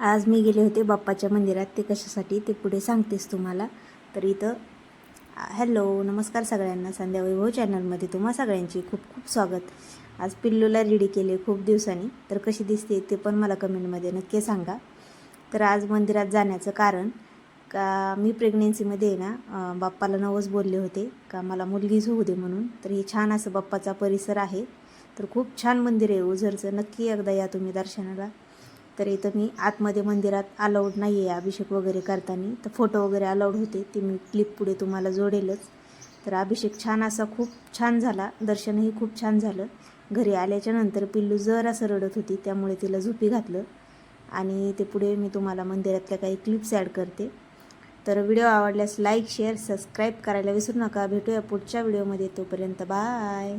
आज मी गेले होते बाप्पाच्या मंदिरात. ते कशासाठी ते पुढे सांगतेस तुम्हाला. तर इथं हॅलो नमस्कार सगळ्यांना, संध्या वैभव चॅनलमध्ये तुम्हा सगळ्यांची खूप खूप स्वागत. आज पिल्लूला रेडी केले खूप दिवसांनी, तर कशी दिसते ते पण मला कमेंटमध्ये नक्की सांगा. तर आज मंदिरात जाण्याचं कारण का मी प्रेग्नेन्सीमध्ये आहे ना, बाप्पाला नवस बोलले होते का मला मुलगीच होऊ दे म्हणून. तर हे छान असं बाप्पाचा परिसर आहे. तर खूप छान मंदिर आहे ओझरचं, नक्की एकदा या तुम्ही दर्शनाला. तर इथं मी आतमध्ये मंदिरात अलाउड नाही आहे अभिषेक वगैरे करताना, तर फोटो वगैरे अलाउड होते, ते मी क्लिप पुढे तुम्हाला जोडेलच. तर अभिषेक छान असा खूप छान झाला, दर्शनही खूप छान झालं. घरी आल्याच्या नंतर पिल्लू जर असं रडत होती, त्यामुळे तिला झोपी घातलं आणि ते पुढे मी तुम्हाला मंदिरातल्या काही क्लिप्स ॲड करते. तर व्हिडिओ आवडल्यास लाईक शेअर सबस्क्राईब करायला विसरू नका. भेटूया पुढच्या व्हिडिओमध्ये, तोपर्यंत बाय.